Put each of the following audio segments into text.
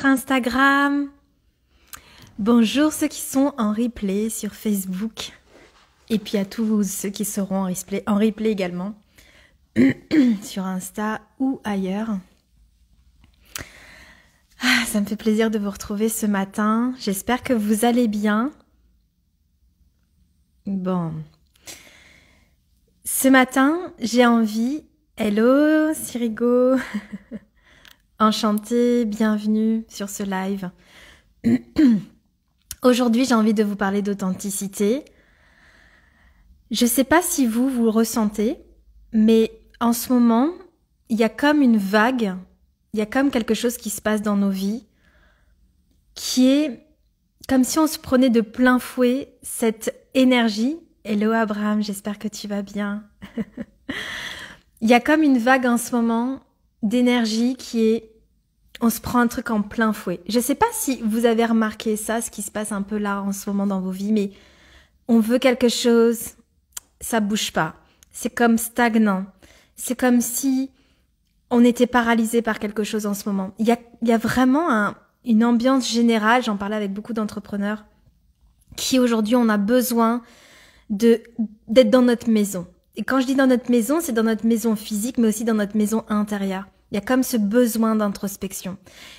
Instagram. Bonjour ceux qui sont en replay sur Facebook. Et puis à tous ceux qui seront en replay également sur Insta ou ailleurs. Ça me fait plaisir de vous retrouver ce matin. J'espère que vous allez bien. Bon. Ce matin, j'ai envie... Hello Sirigo. Enchantée, bienvenue sur ce live. Aujourd'hui, j'ai envie de vous parler d'authenticité. Je ne sais pas si vous le ressentez, mais en ce moment, il y a comme une vague, il y a comme quelque chose qui se passe dans nos vies, qui est comme si on se prenait de plein fouet cette énergie. Hello Abraham, j'espère que tu vas bien. Il y a comme une vague en ce moment d'énergie qui est... On se prend un truc en plein fouet. Je ne sais pas si vous avez remarqué ça, ce qui se passe un peu là en ce moment dans vos vies, mais on veut quelque chose, ça bouge pas. C'est comme stagnant. C'est comme si on était paralysé par quelque chose en ce moment. Il y a vraiment une ambiance générale, j'en parlais avec beaucoup d'entrepreneurs, qui aujourd'hui on a besoin d'être dans notre maison. Et quand je dis dans notre maison, c'est dans notre maison physique, mais aussi dans notre maison intérieure. Il y a comme ce besoin d'introspection.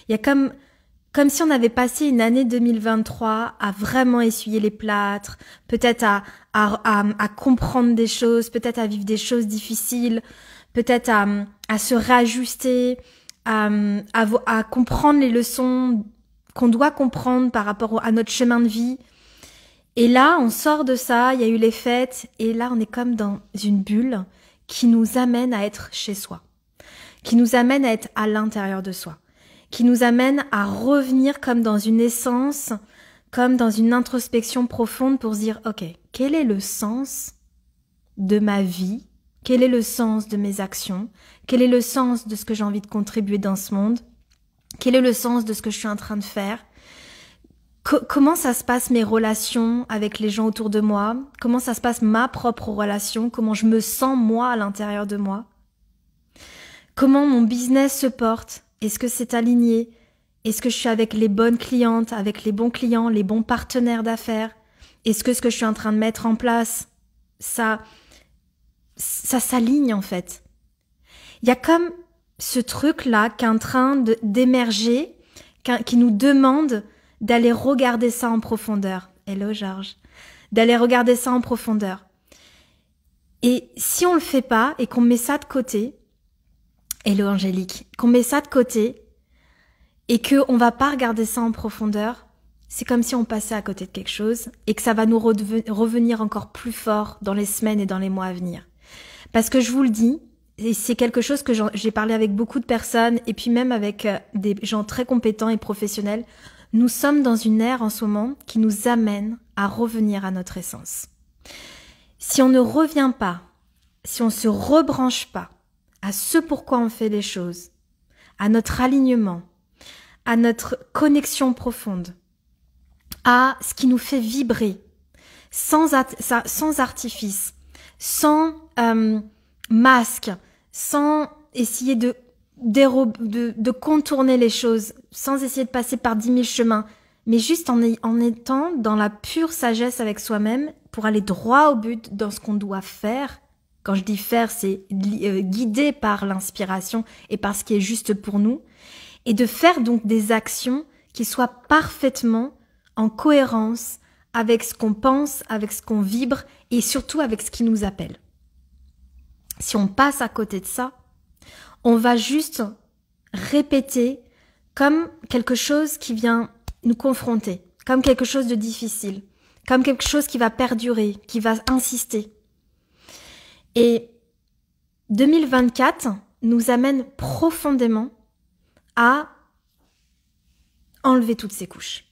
Il y a comme si on avait passé une année 2023 à vraiment essuyer les plâtres, peut-être à comprendre des choses, peut-être à vivre des choses difficiles, peut-être à se réajuster, à comprendre les leçons qu'on doit comprendre par rapport à notre chemin de vie. Et là, on sort de ça, il y a eu les fêtes, et là, on est comme dans une bulle qui nous amène à être chez soi, qui nous amène à être à l'intérieur de soi, qui nous amène à revenir comme dans une essence, comme dans une introspection profonde pour se dire, ok, quel est le sens de ma vie? Quel est le sens de mes actions? Quel est le sens de ce que j'ai envie de contribuer dans ce monde? Quel est le sens de ce que je suis en train de faire? Comment ça se passe mes relations avec les gens autour de moi? Comment ça se passe ma propre relation? Comment je me sens moi à l'intérieur de moi? Comment mon business se porte? Est-ce que c'est aligné? Est-ce que je suis avec les bonnes clientes, avec les bons clients, les bons partenaires d'affaires? Est-ce que ce que je suis en train de mettre en place, ça s'aligne en fait? Il y a comme ce truc-là qui est en train d'émerger, qui nous demande d'aller regarder ça en profondeur. Hello Georges. D'aller regarder ça en profondeur. Et si on le fait pas et qu'on met ça de côté, hello Angélique, qu'on met ça de côté et qu'on va pas regarder ça en profondeur, c'est comme si on passait à côté de quelque chose et que ça va nous revenir encore plus fort dans les semaines et dans les mois à venir. Parce que je vous le dis, et c'est quelque chose que j'ai parlé avec beaucoup de personnes et puis même avec des gens très compétents et professionnels, nous sommes dans une ère en ce moment qui nous amène à revenir à notre essence. Si on ne revient pas, si on se rebranche pas à ce pourquoi on fait les choses, à notre alignement, à notre connexion profonde, à ce qui nous fait vibrer, sans artifice, sans masque, sans essayer de contourner les choses, sans essayer de passer par 10 000 chemins, mais juste en étant dans la pure sagesse avec soi-même pour aller droit au but dans ce qu'on doit faire. Quand je dis faire, c'est guidé par l'inspiration et par ce qui est juste pour nous, et de faire donc des actions qui soient parfaitement en cohérence avec ce qu'on pense, avec ce qu'on vibre et surtout avec ce qui nous appelle. Si on passe à côté de ça, on va juste répéter comme quelque chose qui vient nous confronter, comme quelque chose de difficile, comme quelque chose qui va perdurer, qui va insister. Et 2024 nous amène profondément à enlever toutes ces couches,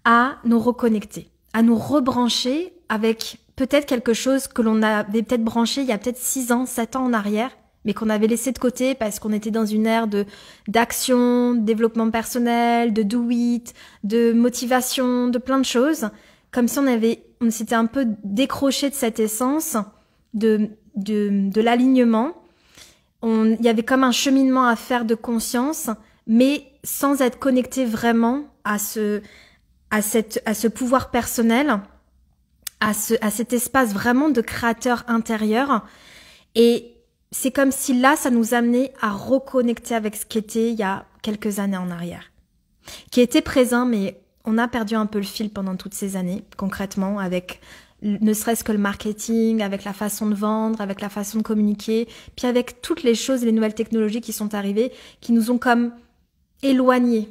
à nous reconnecter, à nous rebrancher avec peut-être quelque chose que l'on avait peut-être branché il y a peut-être 6 ans, 7 ans en arrière, mais qu'on avait laissé de côté parce qu'on était dans une ère d'action, de développement personnel, de do it, de motivation, de plein de choses, comme si on s'était un peu décroché de cette essence de l'alignement. Il y avait comme un cheminement à faire de conscience, mais sans être connecté vraiment à ce pouvoir personnel, à cet espace vraiment de créateur intérieur. Et c'est comme si là, ça nous amenait à reconnecter avec ce qu'était il y a quelques années en arrière. Qui était présent, mais on a perdu un peu le fil pendant toutes ces années, concrètement, avec ne serait-ce que le marketing, avec la façon de vendre, avec la façon de communiquer, puis avec toutes les choses, les nouvelles technologies qui sont arrivées, qui nous ont comme éloignés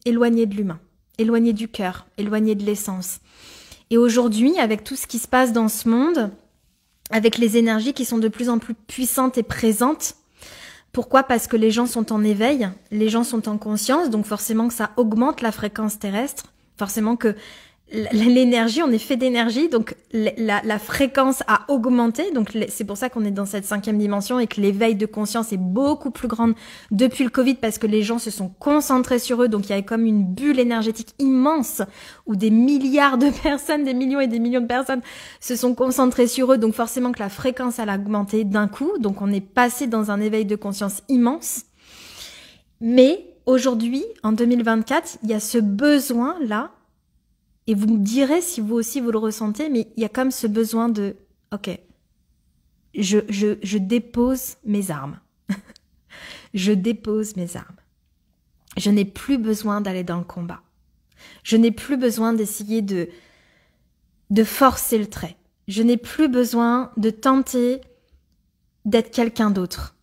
de l'humain, éloignés du cœur, éloignés de l'essence. Et aujourd'hui, avec tout ce qui se passe dans ce monde, avec les énergies qui sont de plus en plus puissantes et présentes, pourquoi? Parce que les gens sont en éveil, les gens sont en conscience, donc forcément que ça augmente la fréquence terrestre, forcément que l'énergie, on est fait d'énergie, donc la fréquence a augmenté, donc c'est pour ça qu'on est dans cette 5e dimension et que l'éveil de conscience est beaucoup plus grande depuis le Covid parce que les gens se sont concentrés sur eux, donc il y avait comme une bulle énergétique immense où des milliards de personnes, des millions et des millions de personnes se sont concentrés sur eux, donc forcément que la fréquence elle a augmenté d'un coup, donc on est passé dans un éveil de conscience immense. Mais aujourd'hui, en 2024, il y a ce besoin-là. Et vous me direz si vous aussi vous le ressentez, mais il y a comme ce besoin de « Ok, je dépose mes armes. Je dépose mes armes. Je n'ai plus besoin d'aller dans le combat. Je n'ai plus besoin d'essayer de forcer le trait. Je n'ai plus besoin de tenter d'être quelqu'un d'autre.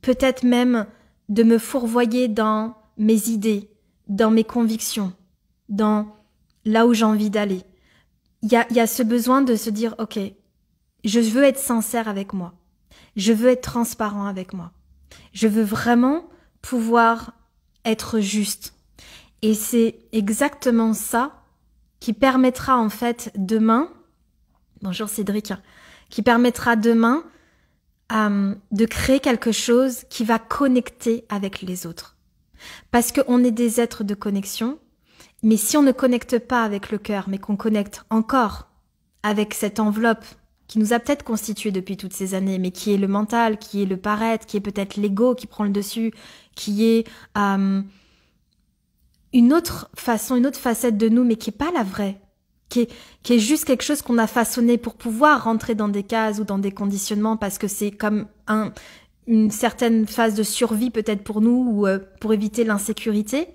Peut-être même de me fourvoyer dans mes idées, dans mes convictions, dans là où j'ai envie d'aller. Il y a ce besoin de se dire, ok, je veux être sincère avec moi. Je veux être transparent avec moi. Je veux vraiment pouvoir être juste. Et c'est exactement ça qui permettra en fait demain, bonjour Cédric, qui permettra demain de créer quelque chose qui va connecter avec les autres. Parce qu'on est des êtres de connexion. Mais si on ne connecte pas avec le cœur, mais qu'on connecte encore avec cette enveloppe qui nous a peut-être constitué depuis toutes ces années, mais qui est le mental, qui est le paraître, qui est peut-être l'ego qui prend le dessus, qui est une autre façon, une autre facette de nous, mais qui est pas la vraie, qui est juste quelque chose qu'on a façonné pour pouvoir rentrer dans des cases ou dans des conditionnements parce que c'est comme une certaine phase de survie peut-être pour nous ou pour éviter l'insécurité.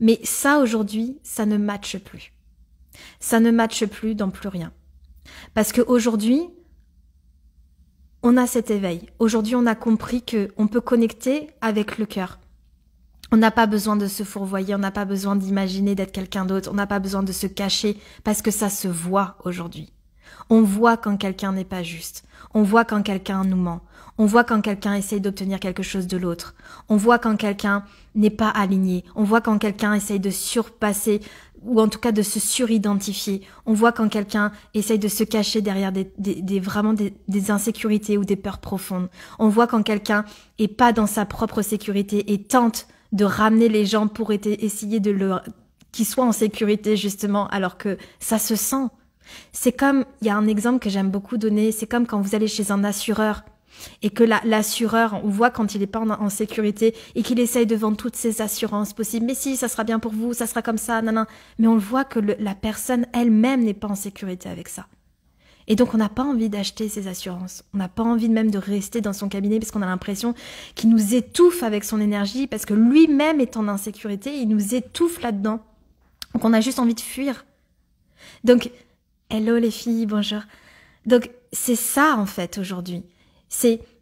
Mais ça, aujourd'hui, ça ne matche plus. Ça ne matche plus dans plus rien. Parce qu'aujourd'hui, on a cet éveil. Aujourd'hui, on a compris qu'on peut connecter avec le cœur. On n'a pas besoin de se fourvoyer, on n'a pas besoin d'imaginer d'être quelqu'un d'autre, on n'a pas besoin de se cacher, parce que ça se voit aujourd'hui. On voit quand quelqu'un n'est pas juste. On voit quand quelqu'un nous ment. On voit quand quelqu'un essaye d'obtenir quelque chose de l'autre. On voit quand quelqu'un n'est pas aligné. On voit quand quelqu'un essaye de surpasser ou en tout cas de se suridentifier. On voit quand quelqu'un essaye de se cacher derrière des insécurités ou des peurs profondes. On voit quand quelqu'un est pas dans sa propre sécurité et tente de ramener les gens pour essayer qu'ils soient en sécurité justement alors que ça se sent. C'est comme, il y a un exemple que j'aime beaucoup donner, c'est comme quand vous allez chez un assureur et que l'assureur, on voit quand il n'est pas en sécurité et qu'il essaye de vendre toutes ses assurances possibles. Mais si, ça sera bien pour vous, ça sera comme ça, nanana. Mais on le voit que la personne elle-même n'est pas en sécurité avec ça. Et donc on n'a pas envie d'acheter ces assurances. On n'a pas envie même de rester dans son cabinet parce qu'on a l'impression qu'il nous étouffe avec son énergie parce que lui-même est en insécurité, il nous étouffe là-dedans. Donc on a juste envie de fuir. Donc, hello les filles, bonjour. Donc c'est ça en fait aujourd'hui.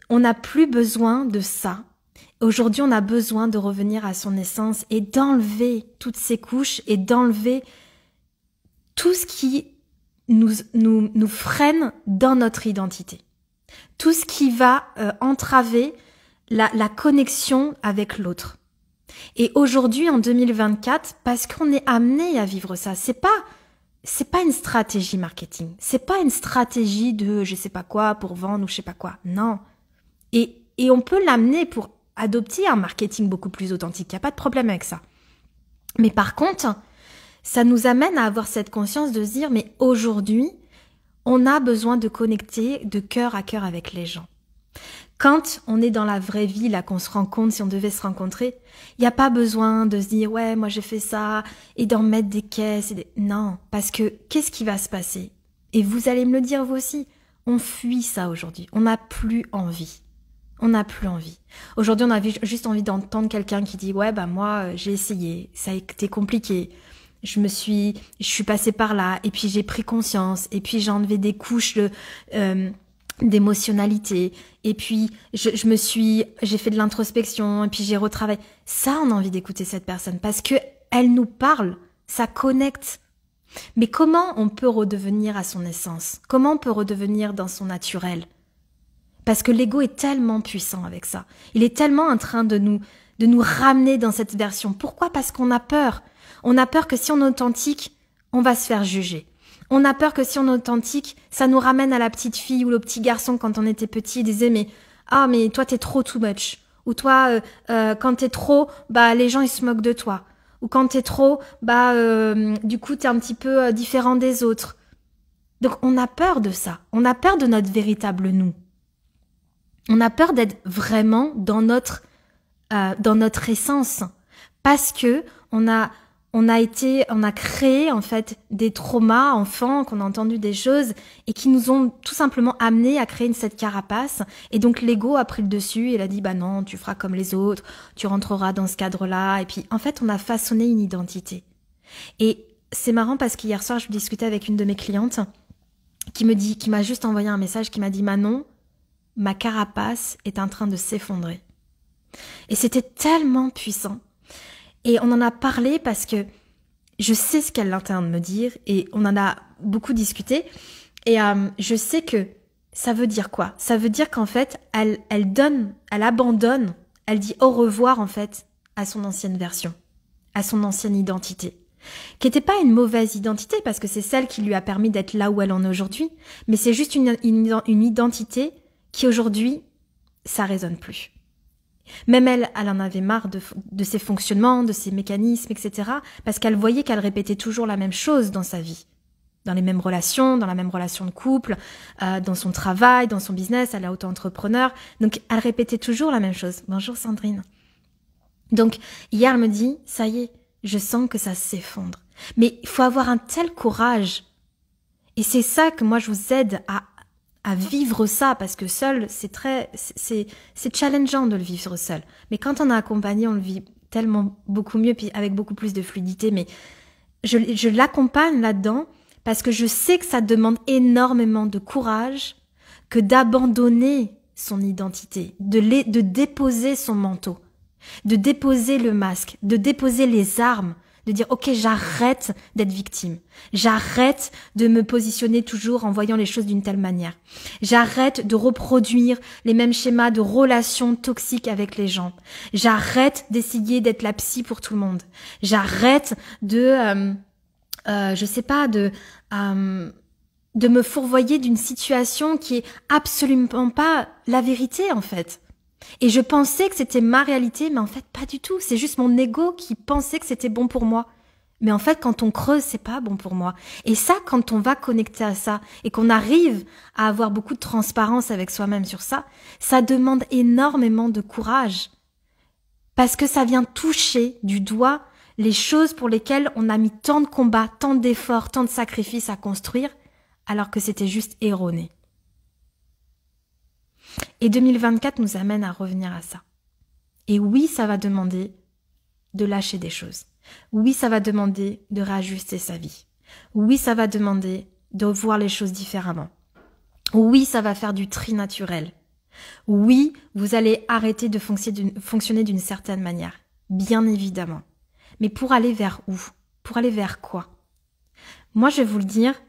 On n'a plus besoin de ça. Aujourd'hui, on a besoin de revenir à son essence et d'enlever toutes ces couches et d'enlever tout ce qui nous freine dans notre identité. Tout ce qui va entraver la connexion avec l'autre. Et aujourd'hui, en 2024, parce qu'on est amené à vivre ça, c'est pas une stratégie marketing. C'est pas une stratégie de je sais pas quoi pour vendre ou je sais pas quoi. Non. Et on peut l'amener pour adopter un marketing beaucoup plus authentique. Il n'y a pas de problème avec ça. Mais par contre, ça nous amène à avoir cette conscience de se dire mais aujourd'hui, on a besoin de connecter de cœur à cœur avec les gens. Quand on est dans la vraie vie, là, qu'on se rencontre, si on devait se rencontrer, il n'y a pas besoin de se dire, ouais, moi j'ai fait ça, et d'en mettre des caisses. Non, parce que qu'est-ce qui va se passer? Et vous allez me le dire vous aussi, on fuit ça aujourd'hui, on n'a plus envie. On n'a plus envie. Aujourd'hui, on a juste envie d'entendre quelqu'un qui dit, ouais, bah moi, j'ai essayé, ça a été compliqué. Je suis passée par là, et puis j'ai pris conscience, et puis j'ai enlevé des couches d'émotionnalité, et puis j'ai fait de l'introspection, et puis j'ai retravaillé. Ça, on a envie d'écouter cette personne, parce que elle nous parle, ça connecte. Mais comment on peut redevenir à son essence? Comment on peut redevenir dans son naturel? Parce que l'ego est tellement puissant avec ça. Il est tellement en train de nous ramener dans cette version. Pourquoi? Parce qu'on a peur. On a peur que si on est authentique, on va se faire juger. On a peur que si on est authentique, ça nous ramène à la petite fille ou le petit garçon quand on était petit et disait mais toi t'es trop too much. Ou toi quand t'es trop, les gens ils se moquent de toi. Ou quand t'es trop, du coup t'es un petit peu différent des autres. Donc on a peur de ça. On a peur de notre véritable nous. On a peur d'être vraiment dans notre essence, parce que on a créé en fait des traumas enfants, qu'on a entendu des choses et qui nous ont tout simplement amenés à créer cette carapace. Et donc l'ego a pris le dessus et il a dit non, tu feras comme les autres, tu rentreras dans ce cadre-là. Et puis en fait on a façonné une identité. Et c'est marrant parce qu'hier soir je discutais avec une de mes clientes qui m'a juste envoyé un message qui m'a dit Manon, ma carapace est en train de s'effondrer. Et c'était tellement puissant. Et on en a parlé parce que je sais ce qu'elle est en train de me dire et on en a beaucoup discuté. Et je sais que ça veut dire quoi? Ça veut dire qu'en fait, elle abandonne, elle dit au revoir en fait à son ancienne version, à son ancienne identité. Qui n'était pas une mauvaise identité parce que c'est celle qui lui a permis d'être là où elle en est aujourd'hui. Mais c'est juste une identité qui aujourd'hui, ça résonne plus. Même elle en avait marre de ses fonctionnements, de ses mécanismes, etc. Parce qu'elle voyait qu'elle répétait toujours la même chose dans sa vie. Dans les mêmes relations, dans la même relation de couple, dans son travail, dans son business, elle est auto-entrepreneur. Donc, elle répétait toujours la même chose. Bonjour Sandrine. Donc, hier, elle me dit, ça y est, je sens que ça s'effondre. Mais il faut avoir un tel courage. Et c'est ça que moi, je vous aide à vivre ça, parce que seul, c'est challengeant de le vivre seul. Mais quand on est accompagné, on le vit tellement beaucoup mieux, puis avec beaucoup plus de fluidité. Mais je l'accompagne là-dedans parce que je sais que ça demande énormément de courage que d'abandonner son identité, de déposer son manteau, de déposer le masque, de déposer les armes, de dire ok, j'arrête d'être victime, j'arrête de me positionner toujours en voyant les choses d'une telle manière, j'arrête de reproduire les mêmes schémas de relations toxiques avec les gens, j'arrête d'essayer d'être la psy pour tout le monde, j'arrête de me fourvoyer d'une situation qui est absolument pas la vérité en fait. Et je pensais que c'était ma réalité, mais en fait pas du tout. C'est juste mon ego qui pensait que c'était bon pour moi. Mais en fait, quand on creuse, c'est pas bon pour moi. Et ça, quand on va connecter à ça et qu'on arrive à avoir beaucoup de transparence avec soi-même sur ça, ça demande énormément de courage. Parce que ça vient toucher du doigt les choses pour lesquelles on a mis tant de combats, tant d'efforts, tant de sacrifices à construire, alors que c'était juste erroné. Et 2024 nous amène à revenir à ça. Et oui, ça va demander de lâcher des choses. Oui, ça va demander de réajuster sa vie. Oui, ça va demander de voir les choses différemment. Oui, ça va faire du tri naturel. Oui, vous allez arrêter de fonctionner d'une certaine manière. Bien évidemment. Mais pour aller vers où? Pour aller vers quoi? Moi, je vais vous le dire,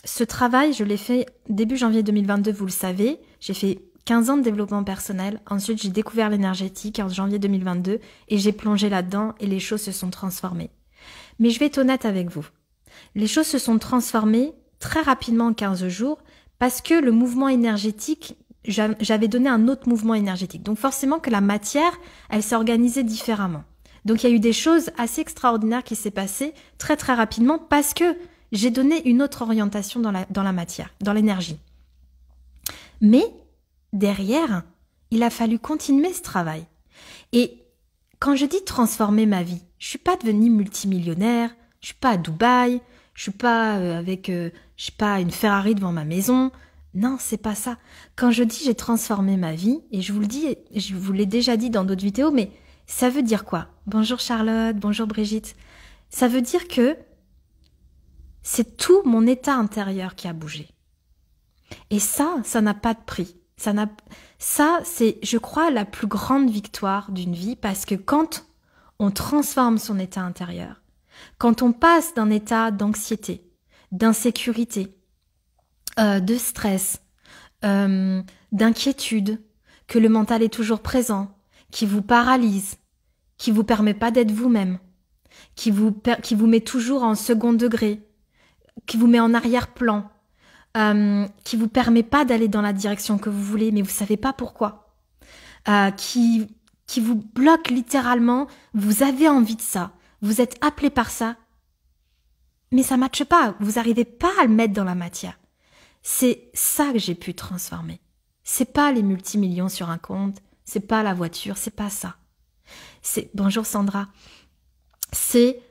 ce travail, je l'ai fait début janvier 2022, vous le savez. J'ai fait 15 ans de développement personnel. Ensuite, j'ai découvert l'énergétique en janvier 2022 et j'ai plongé là-dedans et les choses se sont transformées. Mais je vais être honnête avec vous. Les choses se sont transformées très rapidement en 15 jours parce que le mouvement énergétique, j'avais donné un autre mouvement énergétique. Donc forcément que la matière, elle s'est organisée différemment. Donc il y a eu des choses assez extraordinaires qui s'est passées très très rapidement parce que j'ai donné une autre orientation dans la matière, dans l'énergie. Mais derrière, Il a fallu continuer ce travail. Et quand je dis transformer ma vie, je suis pas devenue multimillionnaire, je suis pas à Dubaï, je suis pas avec, je sais pas, une Ferrari devant ma maison. Non, c'est pas ça. Quand je dis j'ai transformé ma vie, et je vous le dis, je vous l'ai déjà dit dans d'autres vidéos, mais ça veut dire quoi? Bonjour Charlotte, bonjour Brigitte. Ça veut dire que c'est tout mon état intérieur qui a bougé. Et ça n'a pas de prix. Ça, c'est, je crois, la plus grande victoire d'une vie, parce que quand on transforme son état intérieur, quand on passe d'un état d'anxiété, d'insécurité, de stress, d'inquiétude, que le mental est toujours présent, qui vous paralyse, qui vous permet pas d'être vous-même, qui vous met toujours en second degré, qui vous met en arrière-plan, qui vous permet pas d'aller dans la direction que vous voulez, mais vous savez pas pourquoi, qui vous bloque littéralement. Vous avez envie de ça, vous êtes appelé par ça, mais ça matche pas, vous arrivez pas à le mettre dans la matière. C'est ça que j'ai pu transformer. C'est pas les multimillions sur un compte, c'est pas la voiture, c'est pas ça. C'est, bonjour Sandra, c'est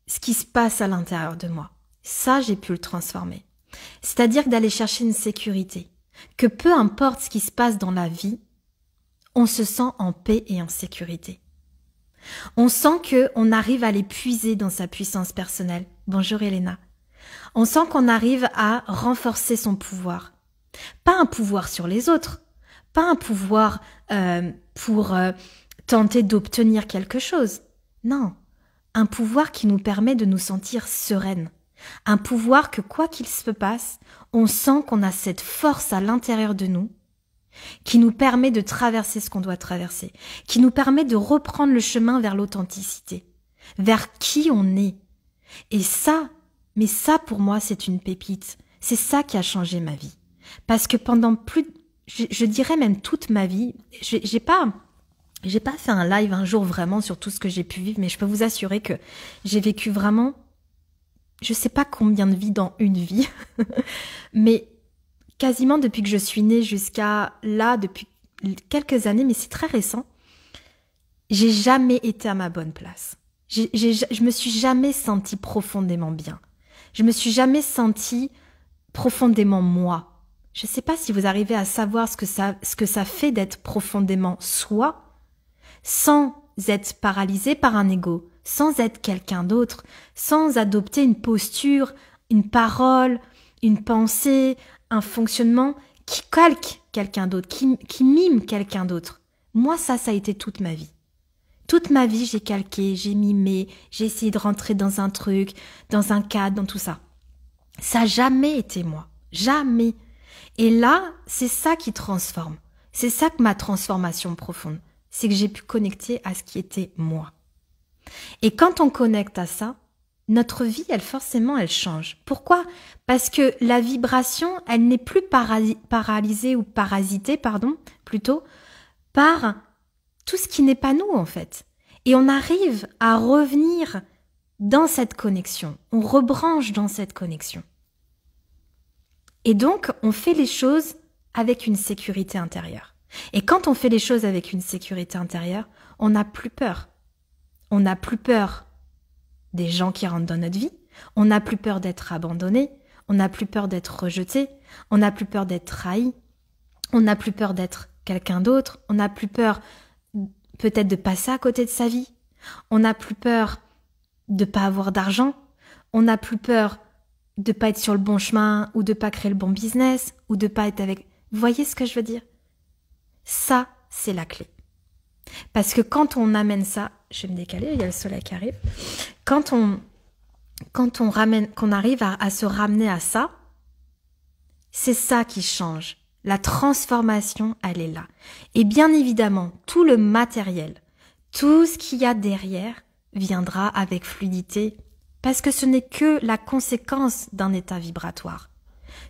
ce qui se passe à l'intérieur de moi. Ça, j'ai pu le transformer. C'est-à-dire d'aller chercher une sécurité. Que peu importe ce qui se passe dans la vie, on se sent en paix et en sécurité. On sent qu'on arrive à les puiser dans sa puissance personnelle. Bonjour Elena. On sent qu'on arrive à renforcer son pouvoir. Pas un pouvoir sur les autres, pas un pouvoir pour tenter d'obtenir quelque chose. Non, un pouvoir qui nous permet de nous sentir sereines. Un pouvoir que quoi qu'il se passe, on sent qu'on a cette force à l'intérieur de nous qui nous permet de traverser ce qu'on doit traverser, qui nous permet de reprendre le chemin vers l'authenticité, vers qui on est. Et ça, mais ça pour moi c'est une pépite, c'est ça qui a changé ma vie. Parce que pendant je dirais même toute ma vie, j'ai pas fait un live un jour vraiment sur tout ce que j'ai pu vivre, mais je peux vous assurer que j'ai vécu vraiment, je sais pas combien de vies dans une vie, mais quasiment depuis que je suis née jusqu'à là, depuis quelques années, mais c'est très récent, j'ai jamais été à ma bonne place. Je me suis jamais sentie profondément bien. Je me suis jamais sentie profondément moi. Je sais pas si vous arrivez à savoir ce que ça fait d'être profondément soi, sans être paralysé par un ego, sans être quelqu'un d'autre, sans adopter une posture, une parole, une pensée, un fonctionnement qui calque quelqu'un d'autre, qui mime quelqu'un d'autre. Moi, ça a été toute ma vie. Toute ma vie, j'ai calqué, j'ai mimé, j'ai essayé de rentrer dans un truc, dans un cadre, dans tout ça. Ça n'a jamais été moi. Jamais. Et là, c'est ça qui transforme. C'est ça que ma transformation profonde. C'est que j'ai pu connecter à ce qui était moi. Et quand on connecte à ça, notre vie, forcément, elle change. Pourquoi? Parce que la vibration, elle n'est plus paralysée ou parasitée, plutôt, par tout ce qui n'est pas nous, en fait. Et on arrive à revenir dans cette connexion. On rebranche dans cette connexion. Et donc, on fait les choses avec une sécurité intérieure. Et quand on fait les choses avec une sécurité intérieure, on n'a plus peur. On n'a plus peur des gens qui rentrent dans notre vie. On n'a plus peur d'être abandonné. On n'a plus peur d'être rejeté. On n'a plus peur d'être trahi. On n'a plus peur d'être quelqu'un d'autre. On n'a plus peur peut-être de passer à côté de sa vie. On n'a plus peur de pas avoir d'argent. On n'a plus peur de pas être sur le bon chemin ou de pas créer le bon business ou de pas être avec... Vous voyez ce que je veux dire? Ça, c'est la clé. Parce que quand on amène ça... Je vais me décaler, il y a le soleil qui arrive. Quand on qu'on arrive à se ramener à ça, c'est ça qui change. La transformation, elle est là. Et bien évidemment, tout le matériel, tout ce qu'il y a derrière viendra avec fluidité, parce que ce n'est que la conséquence d'un état vibratoire.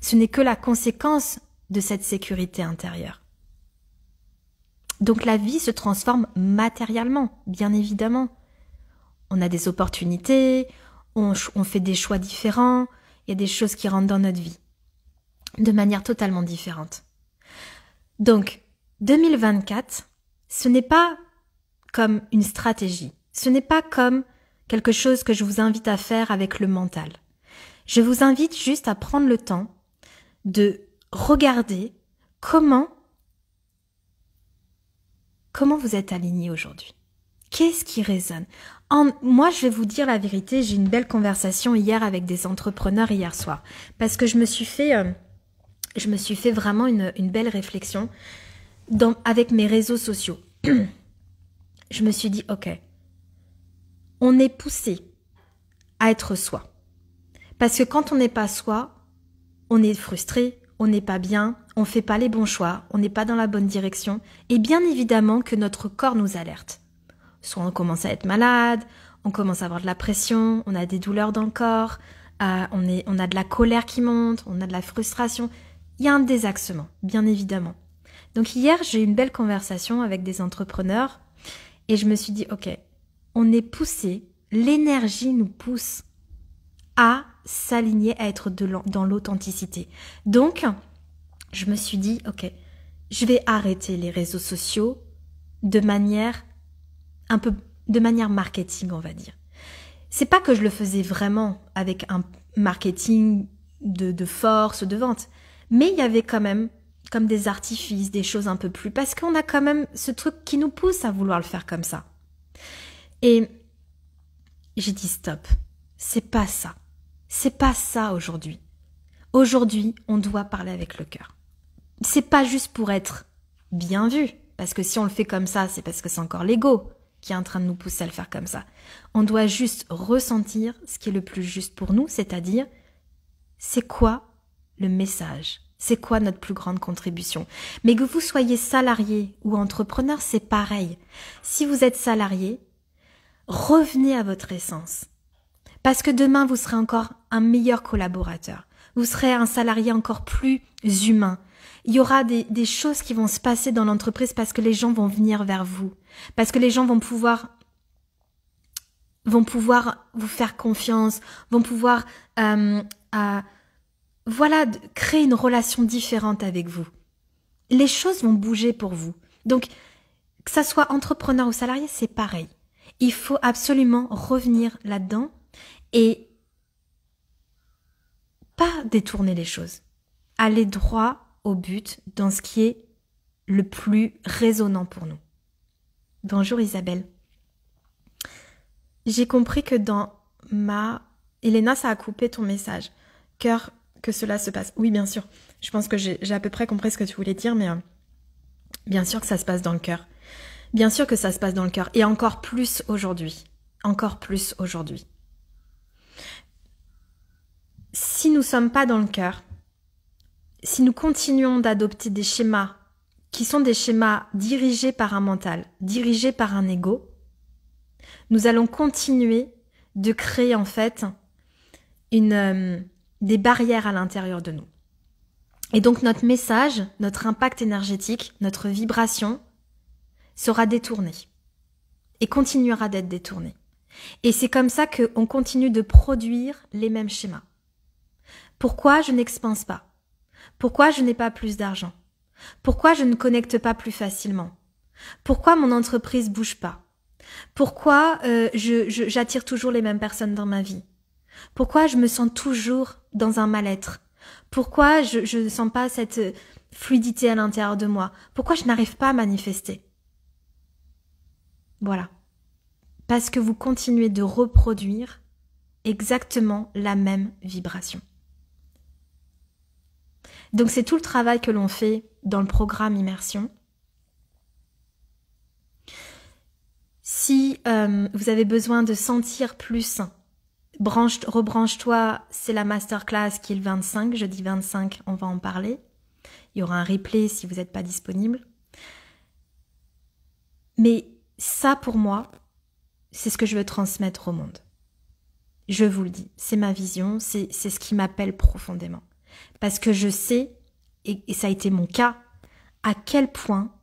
Ce n'est que la conséquence de cette sécurité intérieure. Donc la vie se transforme matériellement, bien évidemment. On a des opportunités, on fait des choix différents, il y a des choses qui rentrent dans notre vie de manière totalement différente. Donc, 2024, ce n'est pas comme une stratégie. Ce n'est pas comme quelque chose que je vous invite à faire avec le mental. Je vous invite juste à prendre le temps de regarder comment vous êtes aligné aujourd'hui. Qu'est-ce qui résonne? Moi, je vais vous dire la vérité, j'ai une belle conversation hier avec des entrepreneurs hier soir, parce que je me suis fait vraiment une belle réflexion avec mes réseaux sociaux. Je me suis dit, ok, on est poussé à être soi. Parce que quand on n'est pas soi, on est frustré, on n'est pas bien, on fait pas les bons choix, on n'est pas dans la bonne direction. Et bien évidemment que notre corps nous alerte. Soit on commence à être malade, on commence à avoir de la pression, on a des douleurs dans le corps, on a de la colère qui monte, on a de la frustration. Il y a un désaxement, bien évidemment. Donc hier, j'ai eu une belle conversation avec des entrepreneurs et je me suis dit, ok, on est poussé, l'énergie nous pousse à s'aligner, à être dans l'authenticité. Donc, je me suis dit, ok, je vais arrêter les réseaux sociaux de manière marketing, on va dire. C'est pas que je le faisais vraiment avec un marketing de force, de vente, mais il y avait quand même comme des artifices, des choses un peu plus, parce qu'on a quand même ce truc qui nous pousse à vouloir le faire comme ça. Et j'ai dit stop, c'est pas ça. C'est pas ça aujourd'hui. Aujourd'hui, on doit parler avec le cœur. C'est pas juste pour être bien vu, parce que si on le fait comme ça, c'est parce que c'est encore l'ego qui est en train de nous pousser à le faire comme ça. On doit juste ressentir ce qui est le plus juste pour nous, c'est-à-dire, c'est quoi le message? C'est quoi notre plus grande contribution? Mais que vous soyez salarié ou entrepreneur, c'est pareil. Si vous êtes salarié, revenez à votre essence. Parce que demain, vous serez encore un meilleur collaborateur. Vous serez un salarié encore plus humain. Il y aura des choses qui vont se passer dans l'entreprise parce que les gens vont venir vers vous. Parce que les gens vont pouvoir vous faire confiance, vont pouvoir créer une relation différente avec vous. Les choses vont bouger pour vous. Donc, que ça soit entrepreneur ou salarié, c'est pareil. Il faut absolument revenir là-dedans et pas détourner les choses. Aller droit au but dans ce qui est le plus résonnant pour nous. Bonjour Isabelle. J'ai compris que Elena, ça a coupé ton message. Cœur, que cela se passe. Oui, bien sûr. Je pense que j'ai à peu près compris ce que tu voulais dire, mais bien sûr que ça se passe dans le cœur. Bien sûr que ça se passe dans le cœur. Et encore plus aujourd'hui. Encore plus aujourd'hui. Si nous ne sommes pas dans le cœur, si nous continuons d'adopter des schémas qui sont des schémas dirigés par un mental, dirigés par un ego, nous allons continuer de créer en fait des barrières à l'intérieur de nous. Et donc notre message, notre impact énergétique, notre vibration sera détourné et continuera d'être détourné. Et c'est comme ça qu'on continue de produire les mêmes schémas. Pourquoi je n'expanse pas? Pourquoi je n'ai pas plus d'argent? Pourquoi je ne connecte pas plus facilement? Pourquoi mon entreprise bouge pas? Pourquoi j'attire toujours les mêmes personnes dans ma vie? Pourquoi je me sens toujours dans un mal-être? Pourquoi je ne sens pas cette fluidité à l'intérieur de moi? Pourquoi je n'arrive pas à manifester? Voilà. Parce que vous continuez de reproduire exactement la même vibration. Donc c'est tout le travail que l'on fait dans le programme Immersion. Si vous avez besoin de sentir plus, rebranche-toi, c'est la masterclass qui est le 25, jeudi 25, on va en parler. Il y aura un replay si vous n'êtes pas disponible. Mais ça, pour moi, c'est ce que je veux transmettre au monde. Je vous le dis, c'est ma vision, c'est ce qui m'appelle profondément. Parce que je sais, et ça a été mon cas, à quel point,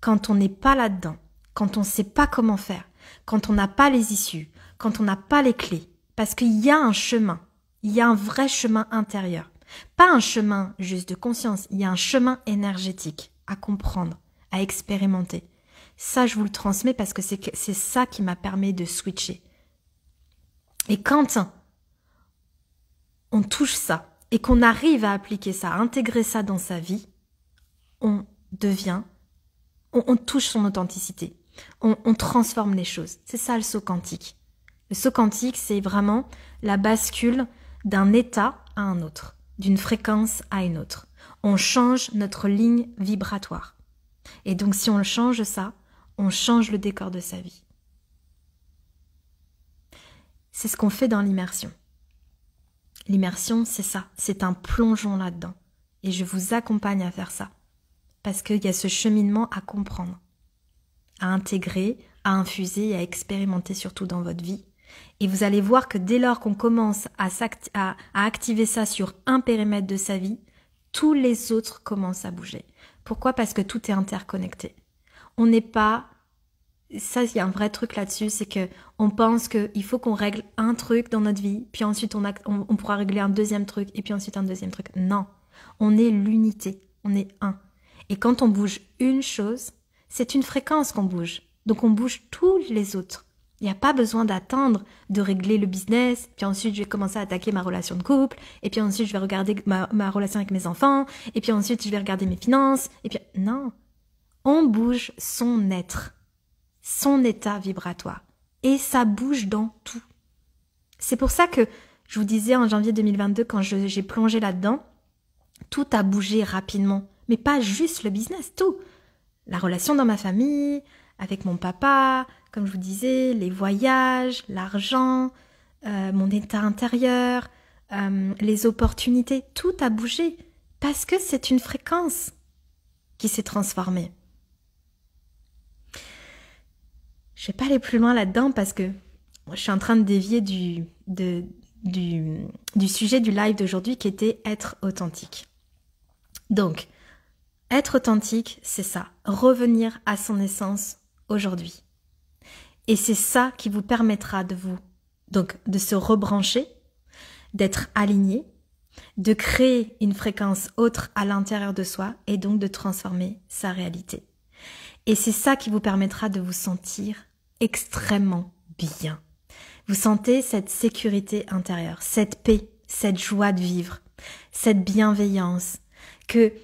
quand on n'est pas là-dedans, quand on ne sait pas comment faire, quand on n'a pas les issues, quand on n'a pas les clés, parce qu'il y a un chemin, il y a un vrai chemin intérieur. Pas un chemin juste de conscience, il y a un chemin énergétique à comprendre, à expérimenter. Ça, je vous le transmets parce que c'est ça qui m'a permis de switcher. Et quand on touche ça et qu'on arrive à appliquer ça, à intégrer ça dans sa vie, on touche son authenticité. On transforme les choses. C'est ça le saut quantique. Le saut quantique, c'est vraiment la bascule d'un état à un autre, d'une fréquence à une autre. On change notre ligne vibratoire. Et donc si on change ça, on change le décor de sa vie. C'est ce qu'on fait dans l'immersion. L'immersion, c'est ça, c'est un plongeon là-dedans. Et je vous accompagne à faire ça. Parce qu'il y a ce cheminement à comprendre, à intégrer, à infuser et à expérimenter surtout dans votre vie. Et vous allez voir que dès lors qu'on commence à activer ça sur un périmètre de sa vie, tous les autres commencent à bouger. Pourquoi ? Parce que tout est interconnecté. On n'est pas... Ça, il y a un vrai truc là-dessus, c'est que on pense qu'il faut qu'on règle un truc dans notre vie, puis ensuite on pourra régler un deuxième truc, et puis ensuite un deuxième truc. Non, on est l'unité, on est un. Et quand on bouge une chose, c'est une fréquence qu'on bouge. Donc on bouge tous les autres. Il n'y a pas besoin d'attendre de régler le business, puis ensuite je vais commencer à attaquer ma relation de couple, et puis ensuite je vais regarder ma relation avec mes enfants, et puis ensuite je vais regarder mes finances, et puis... Non, on bouge son être, son état vibratoire. Et ça bouge dans tout. C'est pour ça que je vous disais en janvier 2022, quand j'ai plongé là-dedans, tout a bougé rapidement. Mais pas juste le business, tout. La relation dans ma famille, avec mon papa, comme je vous disais, les voyages, l'argent, mon état intérieur, les opportunités, tout a bougé. Parce que c'est une fréquence qui s'est transformée. Je vais pas aller plus loin là-dedans parce que je suis en train de dévier du sujet du live d'aujourd'hui qui était être authentique. Donc, être authentique, c'est ça, revenir à son essence aujourd'hui. Et c'est ça qui vous permettra de se rebrancher, d'être aligné, de créer une fréquence autre à l'intérieur de soi et donc de transformer sa réalité. Et c'est ça qui vous permettra de vous sentir extrêmement bien. Vous sentez cette sécurité intérieure, cette paix, cette joie de vivre, cette bienveillance, que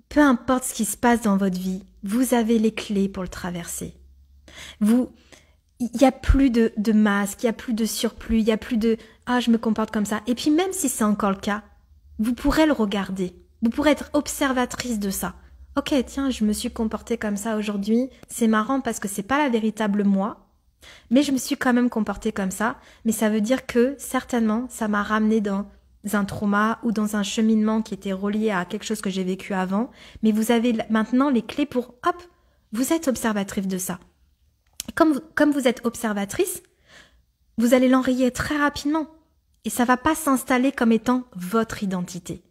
peu importe ce qui se passe dans votre vie, vous avez les clés pour le traverser. Il n'y a plus de masque, il n'y a plus de surplus, il n'y a plus de « ah, je me comporte comme ça ». Et puis même si c'est encore le cas, vous pourrez le regarder. Vous pourrez être observatrice de ça. Ok, tiens, je me suis comportée comme ça aujourd'hui. C'est marrant parce que c'est pas la véritable moi, mais je me suis quand même comportée comme ça. Mais ça veut dire que certainement, ça m'a ramené dans un trauma ou dans un cheminement qui était relié à quelque chose que j'ai vécu avant. Mais vous avez maintenant les clés pour, hop, vous êtes observatrice de ça. Comme vous êtes observatrice, vous allez l'enrayer très rapidement. Et ça va pas s'installer comme étant votre identité.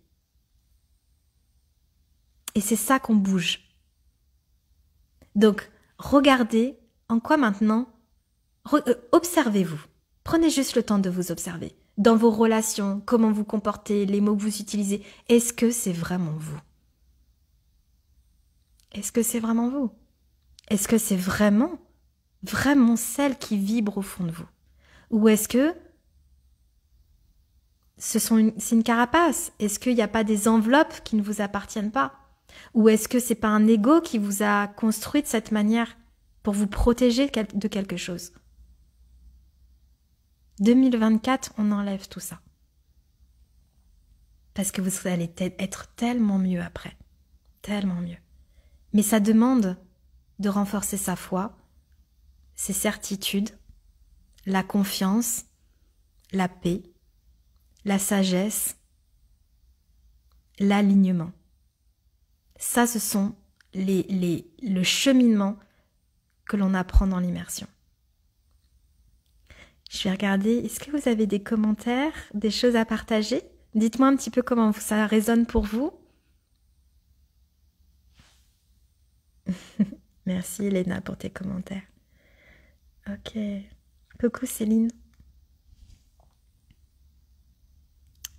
Et c'est ça qu'on bouge. Donc, regardez en quoi maintenant, observez-vous. Prenez juste le temps de vous observer. Dans vos relations, comment vous comportez, les mots que vous utilisez. Est-ce que c'est vraiment vous? Est-ce que c'est vraiment vous? Est-ce que c'est vraiment celle qui vibre au fond de vous? Ou est-ce que c'est une carapace? Est-ce qu'il n'y a pas des enveloppes qui ne vous appartiennent pas? Ou est-ce que c'est pas un ego qui vous a construit de cette manière pour vous protéger de quelque chose? 2024, on enlève tout ça. Parce que vous allez être tellement mieux après. Tellement mieux. Mais ça demande de renforcer sa foi, ses certitudes, la confiance, la paix, la sagesse, l'alignement. Ça, ce sont le cheminement que l'on apprend dans l'immersion. Je vais regarder, est-ce que vous avez des commentaires, des choses à partager? Dites-moi un petit peu comment ça résonne pour vous. Merci Elena pour tes commentaires. Ok. Coucou Céline.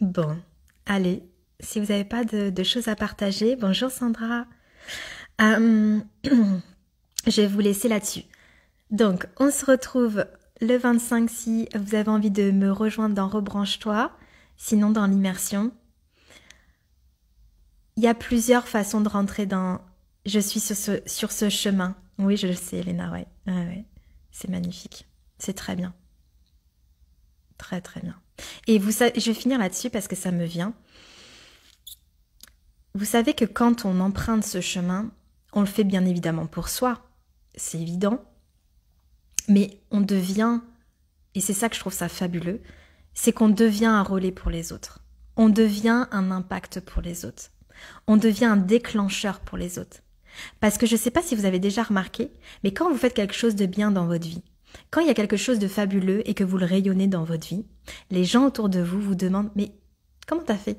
Bon, allez. Si vous n'avez pas de choses à partager, bonjour Sandra. Euh, je vais vous laisser là-dessus. Donc, on se retrouve le 25 si vous avez envie de me rejoindre dans Rebranche-toi, sinon dans l'immersion. Il y a plusieurs façons de rentrer dans « je suis sur ce chemin ». Oui, je le sais, Elena, ouais. Ouais. C'est magnifique. C'est très bien. Très, très bien. Et vous savez, je vais finir là-dessus parce que ça me vient. Vous savez que quand on emprunte ce chemin, on le fait bien évidemment pour soi, c'est évident, mais on devient, et c'est ça que je trouve ça fabuleux, c'est qu'on devient un relais pour les autres. On devient un impact pour les autres. On devient un déclencheur pour les autres. Parce que je ne sais pas si vous avez déjà remarqué, mais quand vous faites quelque chose de bien dans votre vie, quand il y a quelque chose de fabuleux et que vous le rayonnez dans votre vie, les gens autour de vous vous demandent « mais comment t'as fait ?»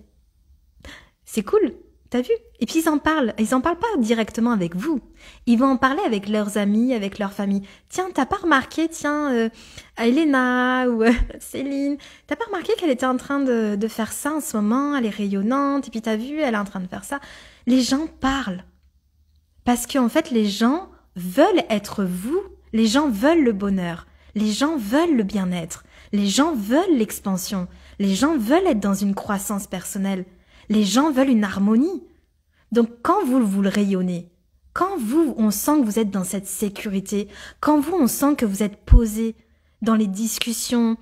C'est cool, t'as vu? Et puis ils en parlent pas directement avec vous. Ils vont en parler avec leurs amis, avec leur famille. Tiens, t'as pas remarqué, Elena ou Céline, t'as pas remarqué qu'elle était en train de faire ça en ce moment, elle est rayonnante, et puis t'as vu, elle est en train de faire ça. Les gens parlent. Parce qu'en fait, les gens veulent être vous, les gens veulent le bonheur, les gens veulent le bien-être, les gens veulent l'expansion, les gens veulent être dans une croissance personnelle. Les gens veulent une harmonie. Donc quand vous le rayonnez, quand on sent que vous êtes dans cette sécurité, quand on sent que vous êtes posé dans les discussions,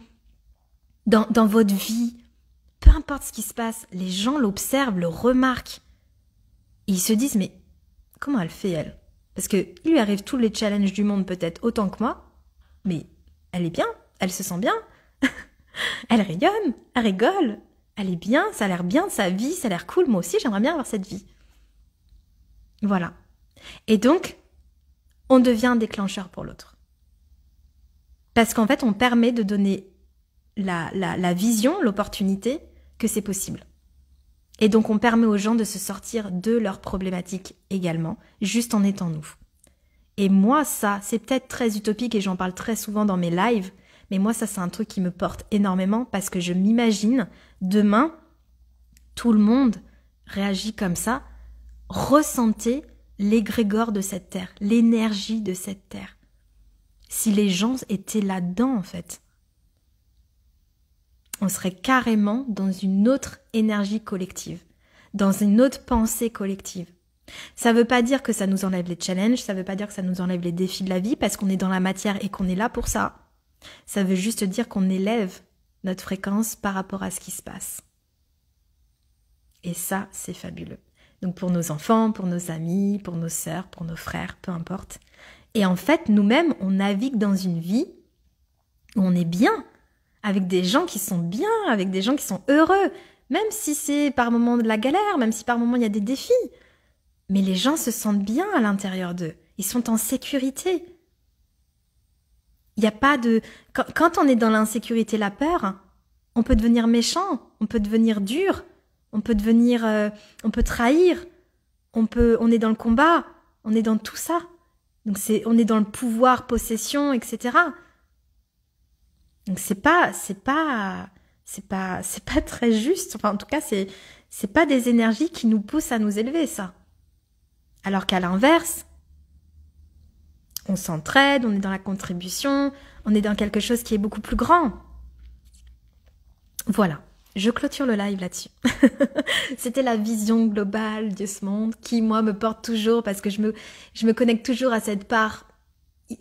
dans votre vie, peu importe ce qui se passe, les gens l'observent, le remarquent. Et ils se disent, mais comment elle fait, elle? Parce qu'il lui arrive tous les challenges du monde peut-être autant que moi, mais elle est bien, elle se sent bien, elle rayonne, elle rigole. Elle est bien, ça a l'air bien de sa vie, ça a l'air cool, moi aussi j'aimerais bien avoir cette vie. Voilà. Et donc, on devient un déclencheur pour l'autre. Parce qu'en fait, on permet de donner la vision, l'opportunité que c'est possible. Et donc, on permet aux gens de se sortir de leurs problématiques également, juste en étant nous. Et moi, ça, c'est peut-être très utopique et j'en parle très souvent dans mes lives, mais moi, ça, c'est un truc qui me porte énormément parce que je m'imagine, demain, tout le monde réagit comme ça. Ressentez l'égrégore de cette terre, l'énergie de cette terre. Si les gens étaient là-dedans, en fait, on serait carrément dans une autre énergie collective, dans une autre pensée collective. Ça ne veut pas dire que ça nous enlève les challenges, ça ne veut pas dire que ça nous enlève les défis de la vie parce qu'on est dans la matière et qu'on est là pour ça. Ça veut juste dire qu'on élève notre fréquence par rapport à ce qui se passe. Et ça, c'est fabuleux. Donc pour nos enfants, pour nos amis, pour nos sœurs, pour nos frères, peu importe. Et en fait, nous-mêmes, on navigue dans une vie où on est bien, avec des gens qui sont bien, avec des gens qui sont heureux, même si c'est par moments de la galère, même si par moments il y a des défis. Mais les gens se sentent bien à l'intérieur d'eux. Ils sont en sécurité. Il n'y a pas de... Quand on est dans l'insécurité, la peur, on peut devenir méchant, on peut devenir dur, on peut trahir, on est dans le combat, on est dans tout ça. Donc on est dans le pouvoir, possession, etc. Donc c'est pas très juste. Enfin, en tout cas, c'est pas des énergies qui nous poussent à nous élever, ça. Alors qu'à l'inverse, on s'entraide, on est dans la contribution, on est dans quelque chose qui est beaucoup plus grand. Voilà, je clôture le live là-dessus. C'était la vision globale de ce monde qui, moi, me porte toujours parce que je me connecte toujours à cette part,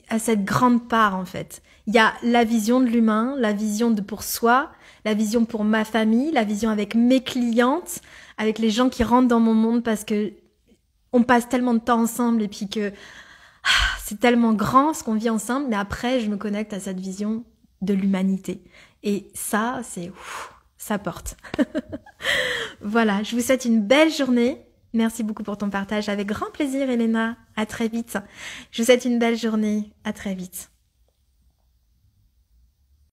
à cette grande part, en fait. Il y a la vision de l'humain, la vision pour soi, la vision pour ma famille, la vision avec mes clientes, avec les gens qui rentrent dans mon monde parce que on passe tellement de temps ensemble et puis que c'est tellement grand ce qu'on vit ensemble, mais après, je me connecte à cette vision de l'humanité. Et ça, ça porte. Voilà, je vous souhaite une belle journée. Merci beaucoup pour ton partage. Avec grand plaisir, Elena. À très vite. Je vous souhaite une belle journée. À très vite.